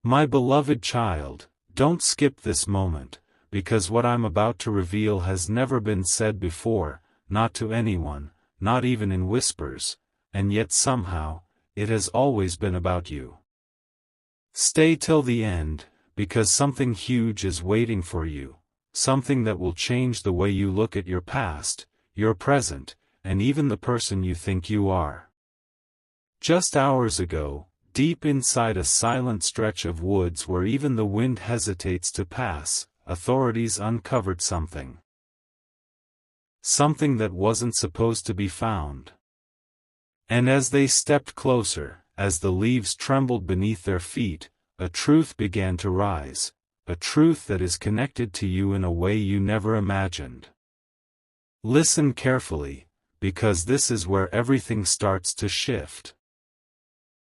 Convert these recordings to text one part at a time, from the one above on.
My beloved child, don't skip this moment, because what I'm about to reveal has never been said before, not to anyone, not even in whispers, and yet somehow, it has always been about you. Stay till the end, because something huge is waiting for you, something that will change the way you look at your past, your present, and even the person you think you are. Just hours ago, deep inside a silent stretch of woods where even the wind hesitates to pass, authorities uncovered something. Something that wasn't supposed to be found. And as they stepped closer, as the leaves trembled beneath their feet, a truth began to rise, a truth that is connected to you in a way you never imagined. Listen carefully, because this is where everything starts to shift.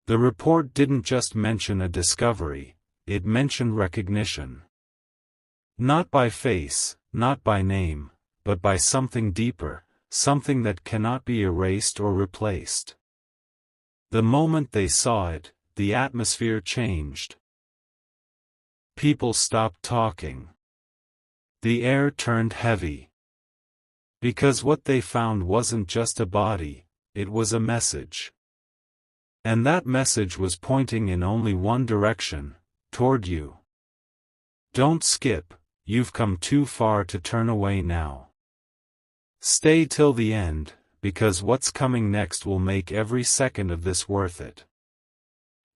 The report didn't just mention a discovery, it mentioned recognition. Not by face, not by name, but by something deeper, something that cannot be erased or replaced. The moment they saw it, the atmosphere changed. People stopped talking. The air turned heavy. Because what they found wasn't just a body, it was a message. And that message was pointing in only one direction, toward you. Don't skip, you've come too far to turn away now. Stay till the end, because what's coming next will make every second of this worth it.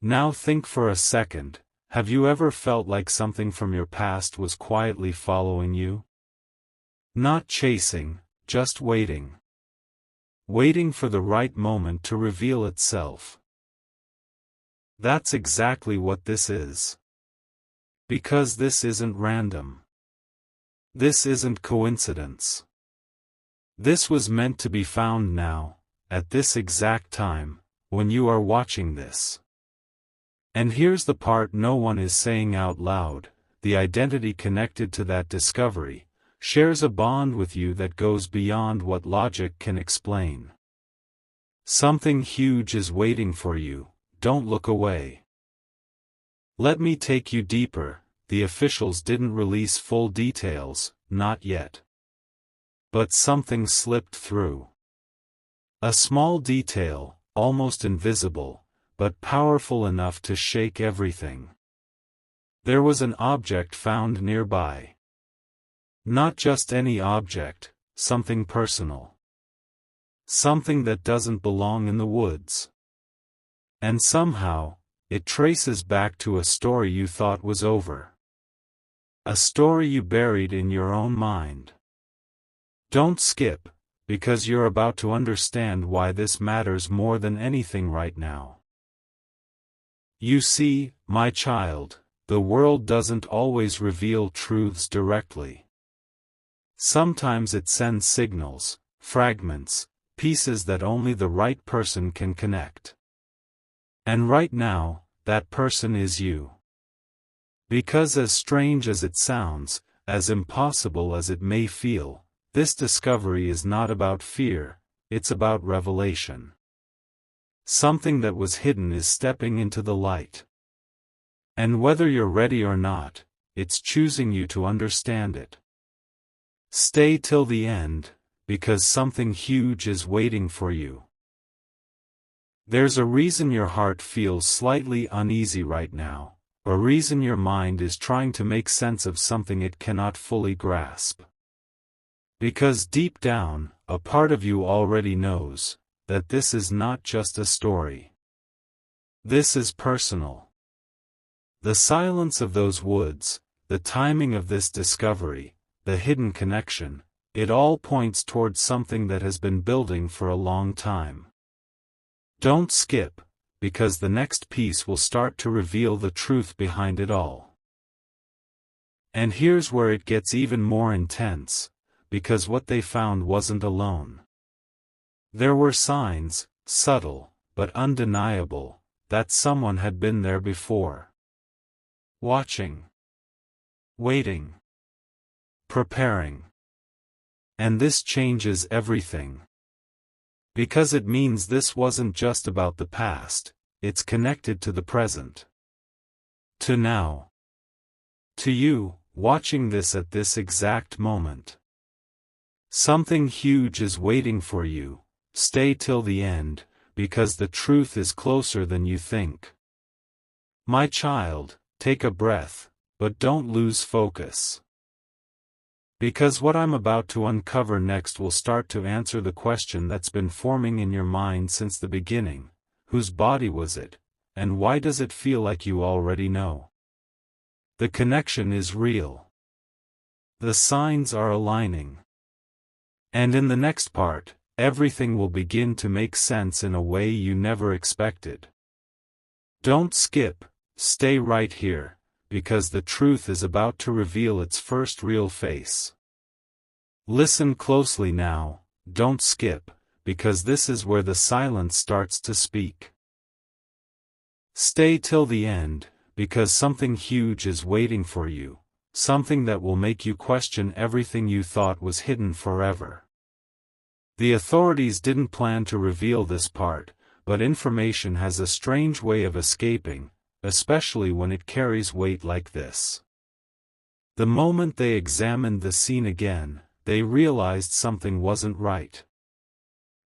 Now think for a second, have you ever felt like something from your past was quietly following you? Not chasing, just waiting. Waiting for the right moment to reveal itself. That's exactly what this is. Because this isn't random. This isn't coincidence. This was meant to be found now, at this exact time, when you are watching this. And here's the part no one is saying out loud, the identity connected to that discovery, shares a bond with you that goes beyond what logic can explain. Something huge is waiting for you, don't look away. Let me take you deeper, the officials didn't release full details, not yet. But something slipped through. A small detail, almost invisible, but powerful enough to shake everything. There was an object found nearby. Not just any object, something personal. Something that doesn't belong in the woods. And somehow, it traces back to a story you thought was over. A story you buried in your own mind. Don't skip, because you're about to understand why this matters more than anything right now. You see, my child, the world doesn't always reveal truths directly. Sometimes it sends signals, fragments, pieces that only the right person can connect. And right now, that person is you. Because as strange as it sounds, as impossible as it may feel, this discovery is not about fear, it's about revelation. Something that was hidden is stepping into the light. And whether you're ready or not, it's choosing you to understand it. Stay till the end, because something huge is waiting for you. There's a reason your heart feels slightly uneasy right now, a reason your mind is trying to make sense of something it cannot fully grasp. Because deep down, a part of you already knows that this is not just a story. This is personal. The silence of those woods, the timing of this discovery, the hidden connection, it all points towards something that has been building for a long time. Don't skip, because the next piece will start to reveal the truth behind it all. And here's where it gets even more intense, because what they found wasn't alone. There were signs, subtle, but undeniable, that someone had been there before. Watching. Waiting. Preparing. And this changes everything. Because it means this wasn't just about the past, it's connected to the present. To now. To you, watching this at this exact moment. Something huge is waiting for you. Stay till the end, because the truth is closer than you think. My child, take a breath, but don't lose focus. Because what I'm about to uncover next will start to answer the question that's been forming in your mind since the beginning: whose body was it, and why does it feel like you already know? The connection is real. The signs are aligning. And in the next part, everything will begin to make sense in a way you never expected. Don't skip, stay right here, because the truth is about to reveal its first real face. Listen closely now, don't skip, because this is where the silence starts to speak. Stay till the end, because something huge is waiting for you, something that will make you question everything you thought was hidden forever. The authorities didn't plan to reveal this part, but information has a strange way of escaping, especially when it carries weight like this. The moment they examined the scene again, they realized something wasn't right.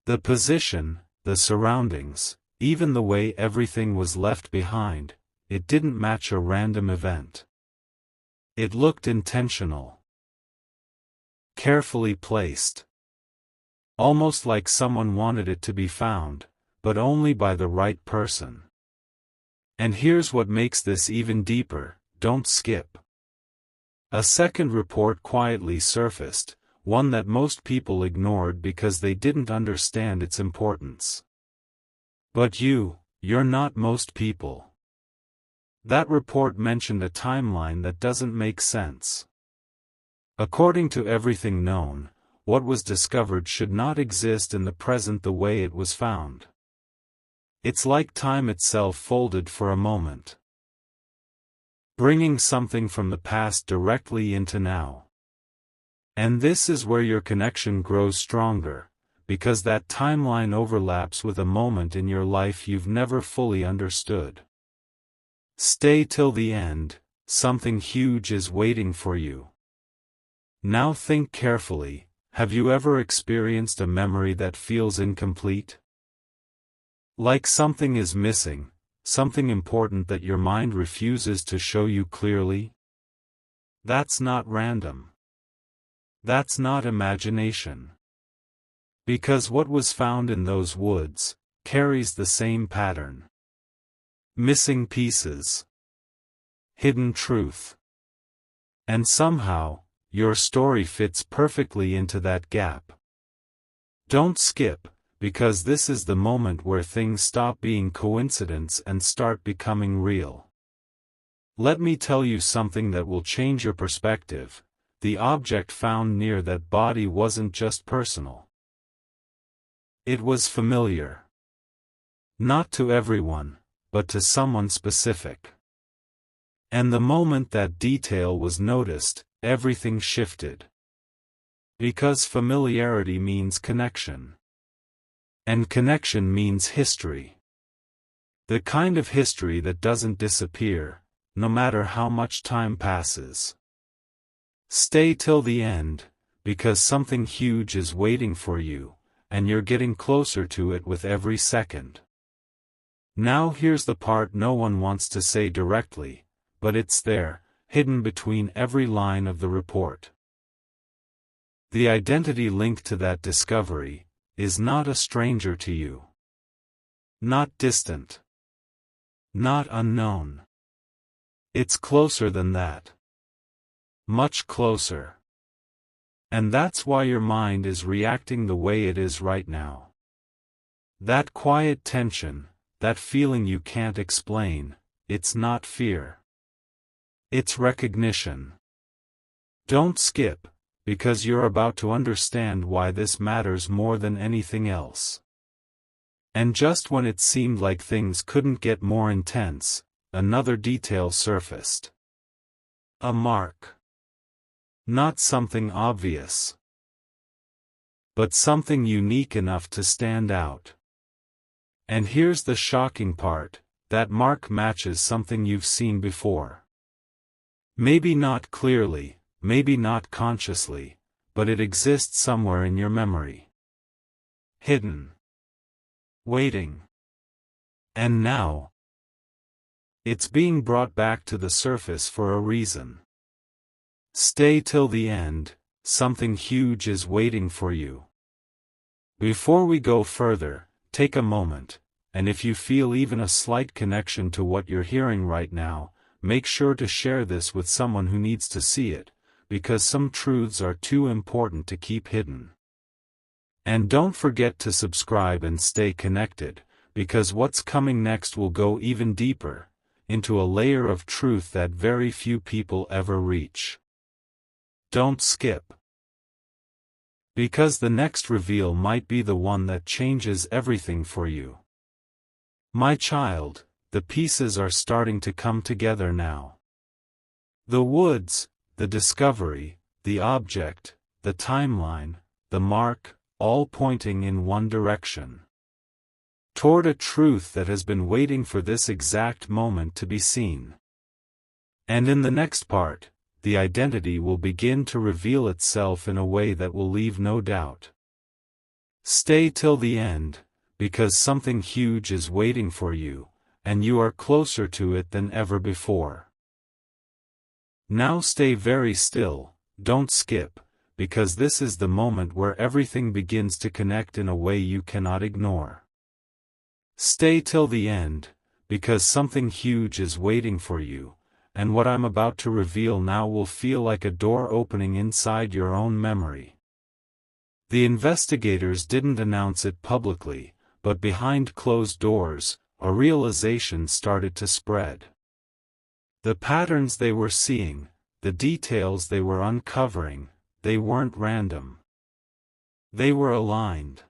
The position, the surroundings, even the way everything was left behind, it didn't match a random event. It looked intentional. Carefully placed. Almost like someone wanted it to be found, but only by the right person. And here's what makes this even deeper: don't skip. A second report quietly surfaced, one that most people ignored because they didn't understand its importance. But you're not most people. That report mentioned a timeline that doesn't make sense. According to everything known, what was discovered should not exist in the present the way it was found. It's like time itself folded for a moment, bringing something from the past directly into now. And this is where your connection grows stronger, because that timeline overlaps with a moment in your life you've never fully understood. Stay till the end, something huge is waiting for you. Now think carefully. Have you ever experienced a memory that feels incomplete? Like something is missing, something important that your mind refuses to show you clearly? That's not random. That's not imagination. Because what was found in those woods carries the same pattern. Missing pieces. Hidden truth. And somehow, your story fits perfectly into that gap. Don't skip, because this is the moment where things stop being coincidence and start becoming real. Let me tell you something that will change your perspective. The object found near that body wasn't just personal. It was familiar. Not to everyone, but to someone specific. And the moment that detail was noticed, everything shifted. Because familiarity means connection. And connection means history. The kind of history that doesn't disappear, no matter how much time passes. Stay till the end, because something huge is waiting for you, and you're getting closer to it with every second. Now here's the part no one wants to say directly, but it's there, hidden between every line of the report. The identity linked to that discovery is not a stranger to you. Not distant. Not unknown. It's closer than that. Much closer. And that's why your mind is reacting the way it is right now. That quiet tension, that feeling you can't explain, it's not fear. It's recognition. Don't skip, because you're about to understand why this matters more than anything else. And just when it seemed like things couldn't get more intense, another detail surfaced. A mark. Not something obvious, but something unique enough to stand out. And here's the shocking part, that mark matches something you've seen before. Maybe not clearly, maybe not consciously, but it exists somewhere in your memory. Hidden. Waiting. And now, it's being brought back to the surface for a reason. Stay till the end, something huge is waiting for you. Before we go further, take a moment, and if you feel even a slight connection to what you're hearing right now, make sure to share this with someone who needs to see it, because some truths are too important to keep hidden. And don't forget to subscribe and stay connected, because what's coming next will go even deeper, into a layer of truth that very few people ever reach. Don't skip. Because the next reveal might be the one that changes everything for you. My child, the pieces are starting to come together now. The woods, the discovery, the object, the timeline, the mark, all pointing in one direction. Toward a truth that has been waiting for this exact moment to be seen. And in the next part, the identity will begin to reveal itself in a way that will leave no doubt. Stay till the end, because something huge is waiting for you, and you are closer to it than ever before. Now stay very still, don't skip, because this is the moment where everything begins to connect in a way you cannot ignore. Stay till the end, because something huge is waiting for you, and what I'm about to reveal now will feel like a door opening inside your own memory. The investigators didn't announce it publicly, but behind closed doors, a realization started to spread. The patterns they were seeing, the details they were uncovering, they weren't random. They were aligned.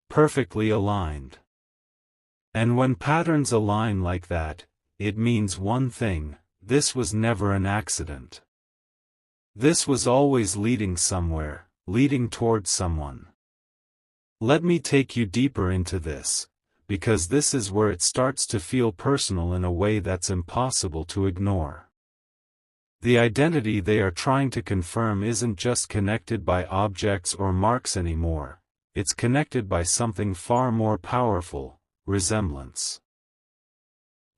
Perfectly aligned. And when patterns align like that, it means one thing: this was never an accident. This was always leading somewhere, leading towards someone. Let me take you deeper into this, because this is where it starts to feel personal in a way that's impossible to ignore. The identity they are trying to confirm isn't just connected by objects or marks anymore, it's connected by something far more powerful: resemblance.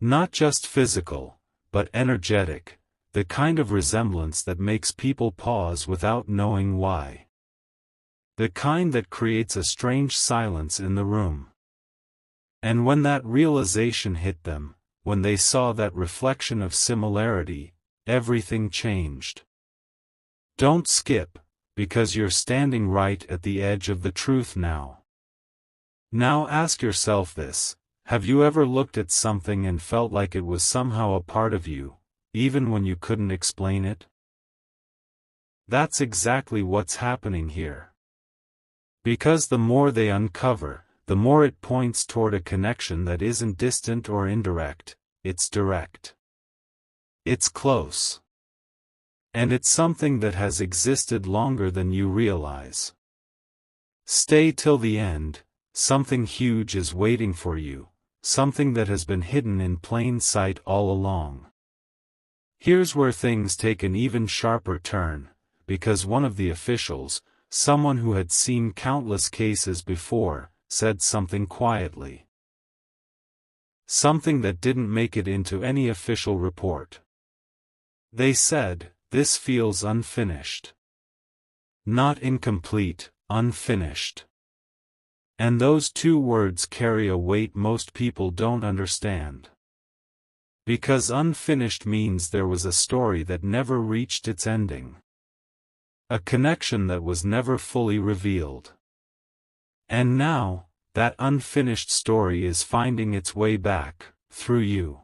Not just physical, but energetic, the kind of resemblance that makes people pause without knowing why. The kind that creates a strange silence in the room. And when that realization hit them, when they saw that reflection of similarity, everything changed. Don't skip, because you're standing right at the edge of the truth now. Now ask yourself this: have you ever looked at something and felt like it was somehow a part of you, even when you couldn't explain it? That's exactly what's happening here. Because the more they uncover, the more it points toward a connection that isn't distant or indirect, it's direct. It's close. And it's something that has existed longer than you realize. Stay till the end, something huge is waiting for you, something that has been hidden in plain sight all along. Here's where things take an even sharper turn, because one of the officials, someone who had seen countless cases before, said something quietly. Something that didn't make it into any official report. They said, "This feels unfinished." Not incomplete, unfinished. And those two words carry a weight most people don't understand. Because unfinished means there was a story that never reached its ending. A connection that was never fully revealed. And now, that unfinished story is finding its way back, through you.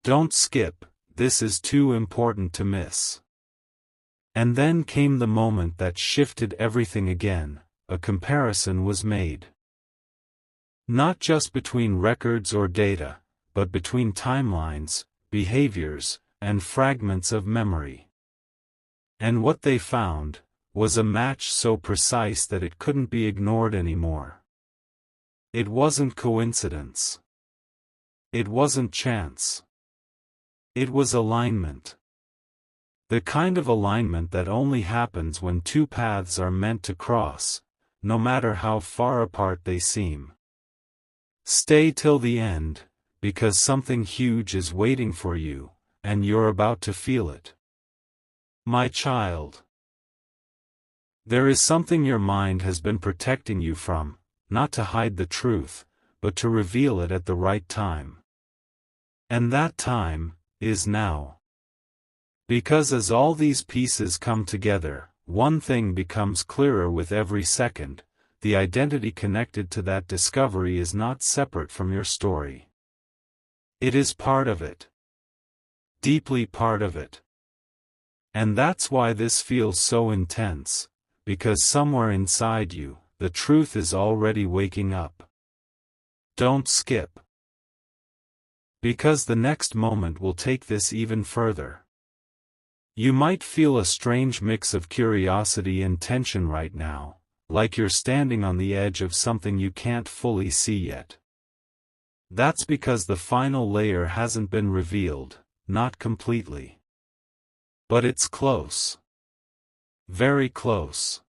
Don't skip, this is too important to miss. And then came the moment that shifted everything again. A comparison was made. Not just between records or data, but between timelines, behaviors, and fragments of memory. And what they found was a match so precise that it couldn't be ignored anymore. It wasn't coincidence. It wasn't chance. It was alignment. The kind of alignment that only happens when two paths are meant to cross, no matter how far apart they seem. Stay till the end, because something huge is waiting for you, and you're about to feel it. My child. There is something your mind has been protecting you from, not to hide the truth, but to reveal it at the right time. And that time is now. Because as all these pieces come together, one thing becomes clearer with every second: the identity connected to that discovery is not separate from your story. It is part of it. Deeply part of it. And that's why this feels so intense, because somewhere inside you, the truth is already waking up. Don't skip. Because the next moment will take this even further. You might feel a strange mix of curiosity and tension right now, like you're standing on the edge of something you can't fully see yet. That's because the final layer hasn't been revealed, not completely. But it's close. Very close.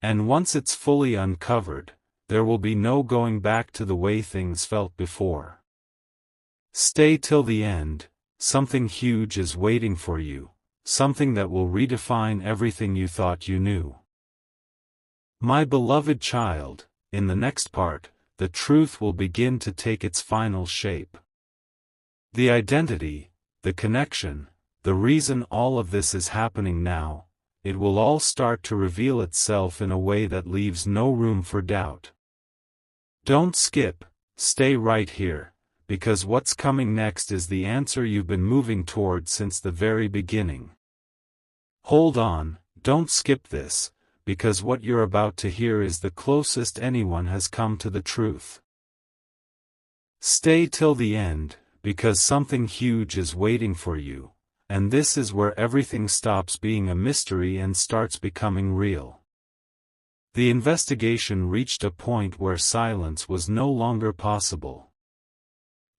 And once it's fully uncovered, there will be no going back to the way things felt before. Stay till the end. Something huge is waiting for you, something that will redefine everything you thought you knew. My beloved child, in the next part, the truth will begin to take its final shape. The identity, the connection, the reason all of this is happening now, it will all start to reveal itself in a way that leaves no room for doubt. Don't skip, stay right here. Because what's coming next is the answer you've been moving toward since the very beginning. Hold on, don't skip this, because what you're about to hear is the closest anyone has come to the truth. Stay till the end, because something huge is waiting for you, and this is where everything stops being a mystery and starts becoming real. The investigation reached a point where silence was no longer possible.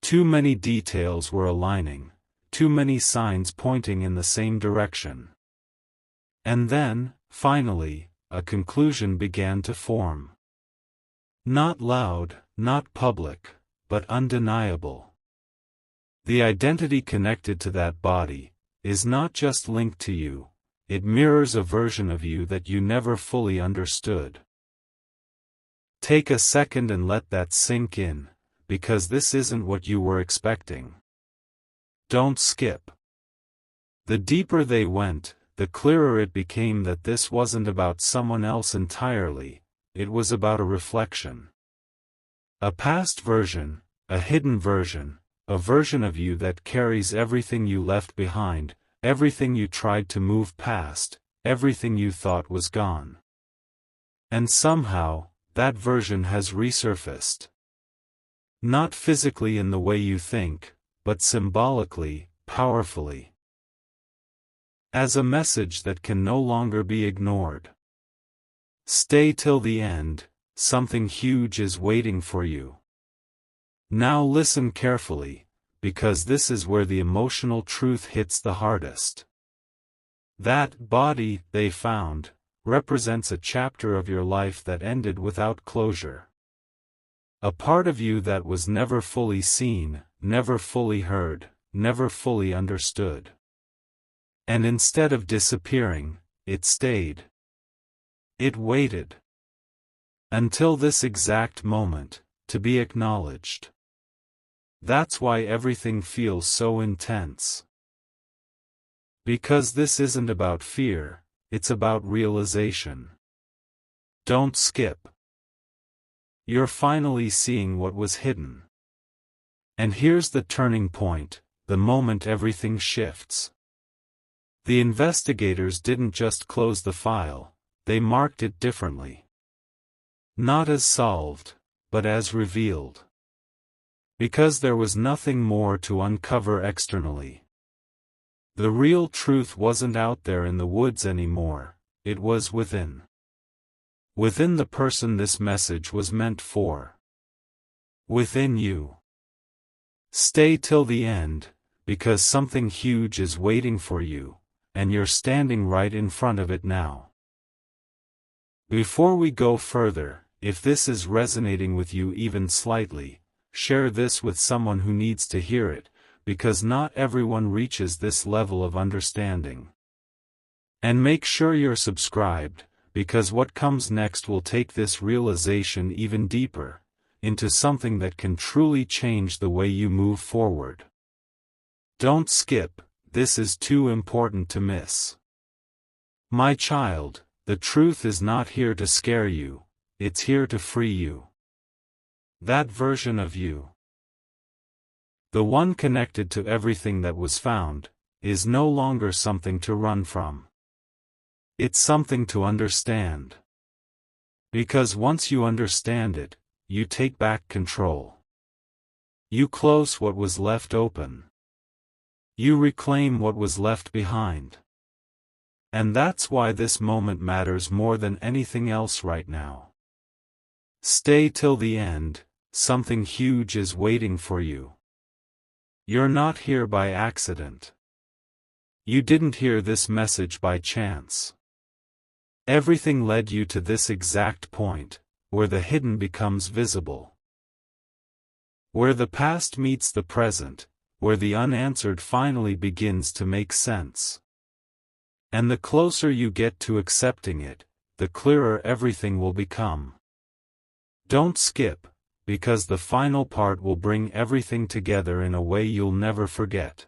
Too many details were aligning, too many signs pointing in the same direction. And then, finally, a conclusion began to form. Not loud, not public, but undeniable. The identity connected to that body is not just linked to you, it mirrors a version of you that you never fully understood. Take a second and let that sink in. Because this isn't what you were expecting. Don't skip. The deeper they went, the clearer it became that this wasn't about someone else entirely, it was about a reflection. A past version, a hidden version, a version of you that carries everything you left behind, everything you tried to move past, everything you thought was gone. And somehow, that version has resurfaced. Not physically in the way you think, but symbolically, powerfully. As a message that can no longer be ignored. Stay till the end, something huge is waiting for you. Now listen carefully, because this is where the emotional truth hits the hardest. That body they found represents a chapter of your life that ended without closure. A part of you that was never fully seen, never fully heard, never fully understood. And instead of disappearing, it stayed. It waited. Until this exact moment, to be acknowledged. That's why everything feels so intense. Because this isn't about fear, it's about realization. Don't skip. You're finally seeing what was hidden. And here's the turning point, the moment everything shifts. The investigators didn't just close the file, they marked it differently. Not as solved, but as revealed. Because there was nothing more to uncover externally. The real truth wasn't out there in the woods anymore, it was within. Within the person this message was meant for. Within you. Stay till the end, because something huge is waiting for you, and you're standing right in front of it now. Before we go further, if this is resonating with you even slightly, share this with someone who needs to hear it, because not everyone reaches this level of understanding. And make sure you're subscribed, because what comes next will take this realization even deeper, into something that can truly change the way you move forward. Don't skip, this is too important to miss. My child, the truth is not here to scare you, it's here to free you. That version of you, the one connected to everything that was found, is no longer something to run from. It's something to understand. Because once you understand it, you take back control. You close what was left open. You reclaim what was left behind. And that's why this moment matters more than anything else right now. Stay till the end, something huge is waiting for you. You're not here by accident. You didn't hear this message by chance. Everything led you to this exact point, where the hidden becomes visible. Where the past meets the present, where the unanswered finally begins to make sense. And the closer you get to accepting it, the clearer everything will become. Don't skip, because the final part will bring everything together in a way you'll never forget.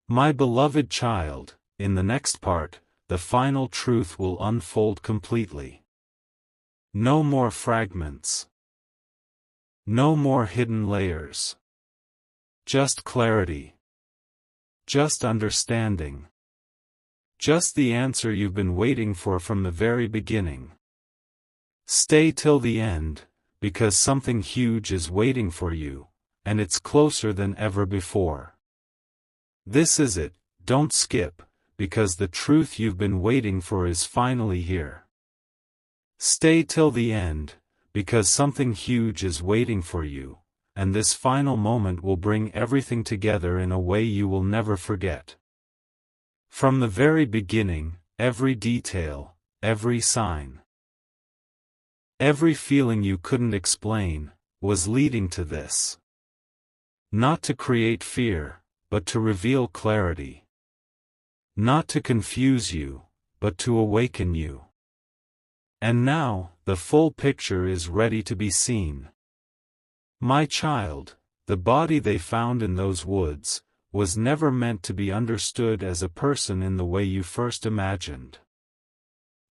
My beloved child, in the next part, the final truth will unfold completely. No more fragments. No more hidden layers. Just clarity. Just understanding. Just the answer you've been waiting for from the very beginning. Stay till the end, because something huge is waiting for you, and it's closer than ever before. This is it, don't skip, because the truth you've been waiting for is finally here. Stay till the end, because something huge is waiting for you, and this final moment will bring everything together in a way you will never forget. From the very beginning, every detail, every sign, every feeling you couldn't explain, was leading to this. Not to create fear, but to reveal clarity. Not to confuse you, but to awaken you. And now, the full picture is ready to be seen. My child, the body they found in those woods, was never meant to be understood as a person in the way you first imagined.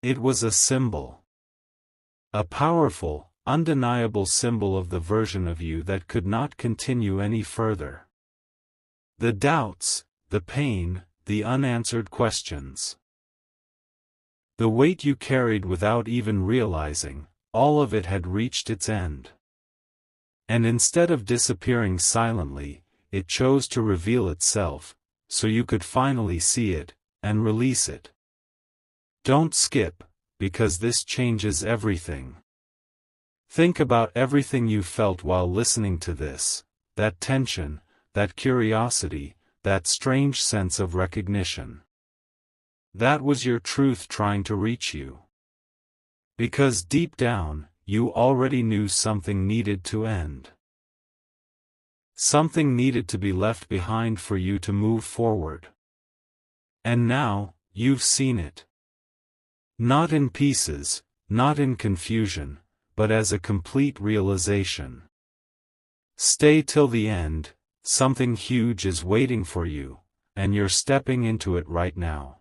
It was a symbol. A powerful, undeniable symbol of the version of you that could not continue any further. The doubts, the pain, the unanswered questions. The weight you carried without even realizing, all of it had reached its end. And instead of disappearing silently, it chose to reveal itself, so you could finally see it, and release it. Don't skip, because this changes everything. Think about everything you felt while listening to this, that tension, that curiosity, that strange sense of recognition. That was your truth trying to reach you. Because deep down, you already knew something needed to end. Something needed to be left behind for you to move forward. And now, you've seen it. Not in pieces, not in confusion, but as a complete realization. Stay till the end, something huge is waiting for you, and you're stepping into it right now.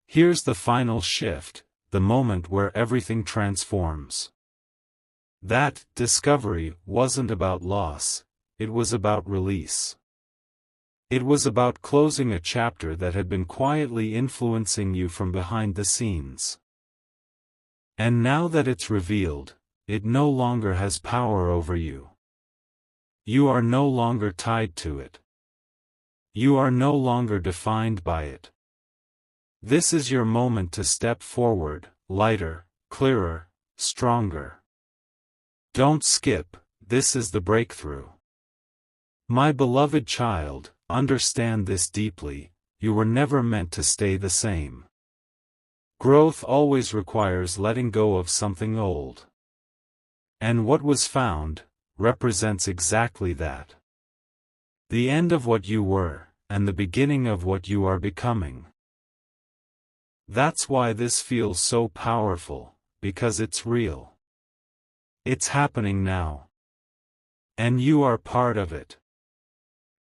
Here's the final shift, the moment where everything transforms. That discovery wasn't about loss, it was about release. It was about closing a chapter that had been quietly influencing you from behind the scenes. And now that it's revealed, it no longer has power over you. You are no longer tied to it. You are no longer defined by it. This is your moment to step forward, lighter, clearer, stronger. Don't skip, this is the breakthrough. My beloved child, understand this deeply: you were never meant to stay the same. Growth always requires letting go of something old. And what was found represents exactly that. The end of what you were, and the beginning of what you are becoming. That's why this feels so powerful, because it's real. It's happening now. And you are part of it.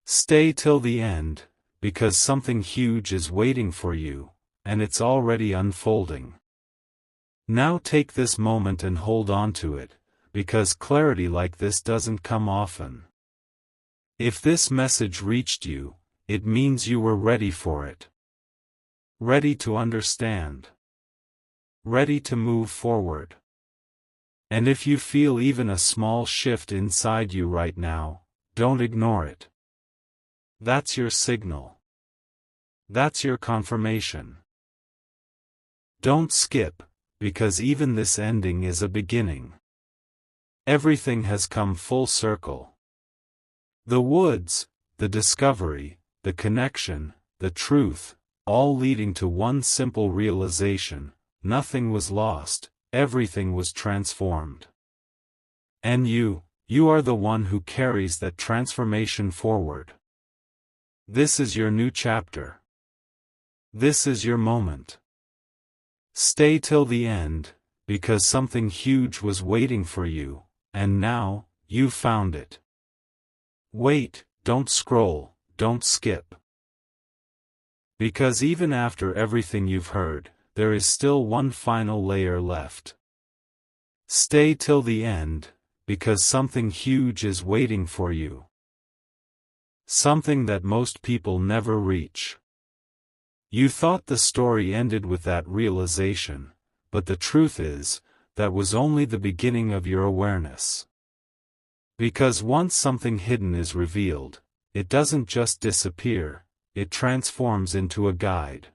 Stay till the end, because something huge is waiting for you, and it's already unfolding. Now take this moment and hold on to it, because clarity like this doesn't come often. If this message reached you, it means you were ready for it. Ready to understand. Ready to move forward. And if you feel even a small shift inside you right now, don't ignore it. That's your signal. That's your confirmation. Don't skip, because even this ending is a beginning. Everything has come full circle. The woods, the discovery, the connection, the truth, all leading to one simple realization: nothing was lost, everything was transformed. And you are the one who carries that transformation forward. This is your new chapter. This is your moment. Stay till the end, because something huge was waiting for you, and now, you found it. Wait, don't scroll, don't skip. Because even after everything you've heard, there is still one final layer left. Stay till the end, because something huge is waiting for you. Something that most people never reach. You thought the story ended with that realization, but the truth is, that was only the beginning of your awareness. Because once something hidden is revealed, it doesn't just disappear, it transforms into a guide.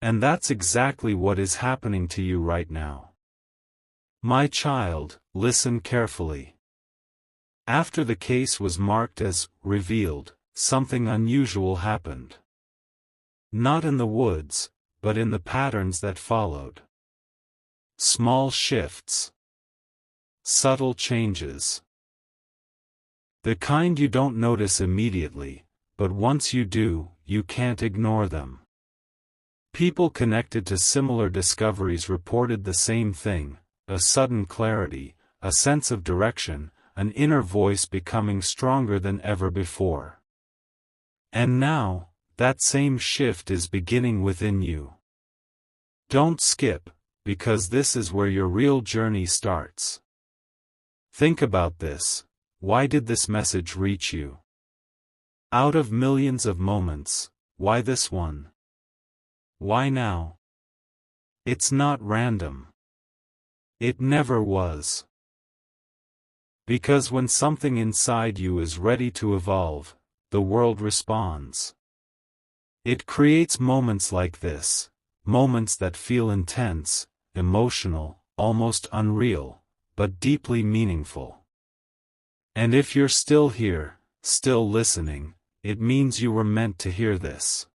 And that's exactly what is happening to you right now. My child, listen carefully. After the case was marked as revealed, something unusual happened. Not in the woods, but in the patterns that followed. Small shifts. Subtle changes. The kind you don't notice immediately, but once you do, you can't ignore them. People connected to similar discoveries reported the same thing: a sudden clarity, a sense of direction, an inner voice becoming stronger than ever before. And now, that same shift is beginning within you. Don't skip, because this is where your real journey starts. Think about this: why did this message reach you? Out of millions of moments, why this one? Why now? It's not random. It never was. Because when something inside you is ready to evolve, the world responds. It creates moments like this, moments that feel intense, emotional, almost unreal, but deeply meaningful. And if you're still here, still listening, it means you were meant to hear this.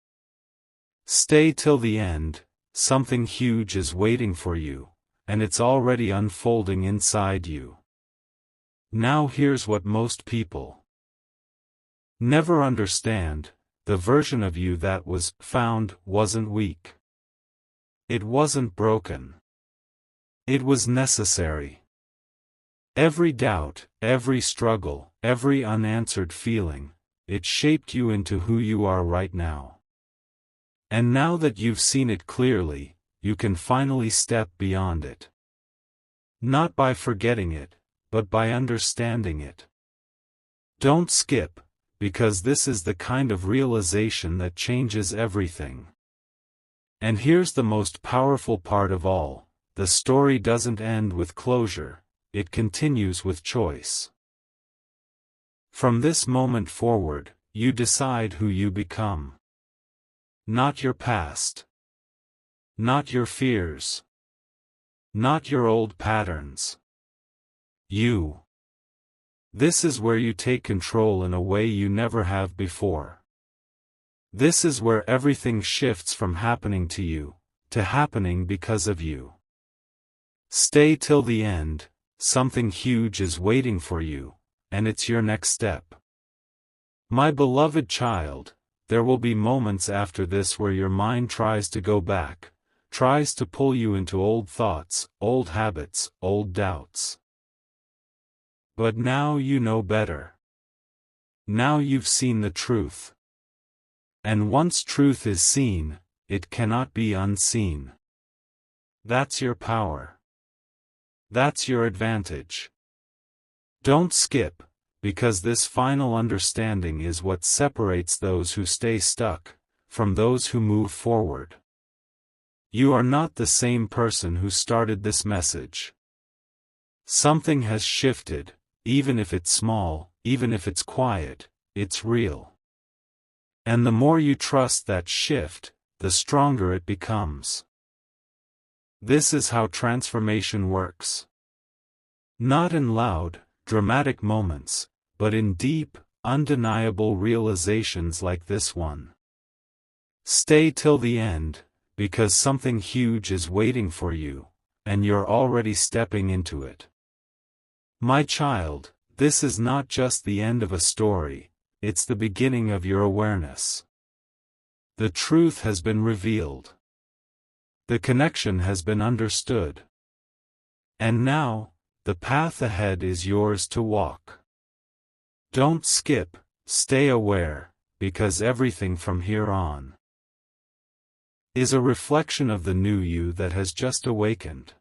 Stay till the end, something huge is waiting for you, and it's already unfolding inside you. Now here's what most people never understand: the version of you that was found wasn't weak. It wasn't broken. It was necessary. Every doubt, every struggle, every unanswered feeling, it shaped you into who you are right now. And now that you've seen it clearly, you can finally step beyond it. Not by forgetting it, but by understanding it. Don't skip, because this is the kind of realization that changes everything. And here's the most powerful part of all: the story doesn't end with closure, it continues with choice. From this moment forward, you decide who you become. Not your past. Not your fears. Not your old patterns. You. This is where you take control in a way you never have before. This is where everything shifts from happening to you, to happening because of you. Stay till the end, something huge is waiting for you, and it's your next step. My beloved child, there will be moments after this where your mind tries to go back, tries to pull you into old thoughts, old habits, old doubts. But now you know better. Now you've seen the truth. And once truth is seen, it cannot be unseen. That's your power. That's your advantage. Don't skip, because this final understanding is what separates those who stay stuck from those who move forward. You are not the same person who started this message. Something has shifted, even if it's small, even if it's quiet, it's real. And the more you trust that shift, the stronger it becomes. This is how transformation works. Not in loud, dramatic moments, but in deep, undeniable realizations like this one. Stay till the end, because something huge is waiting for you, and you're already stepping into it. My child, this is not just the end of a story, it's the beginning of your awareness. The truth has been revealed. The connection has been understood. And now, the path ahead is yours to walk. Don't skip, stay aware, because everything from here on is a reflection of the new you that has just awakened.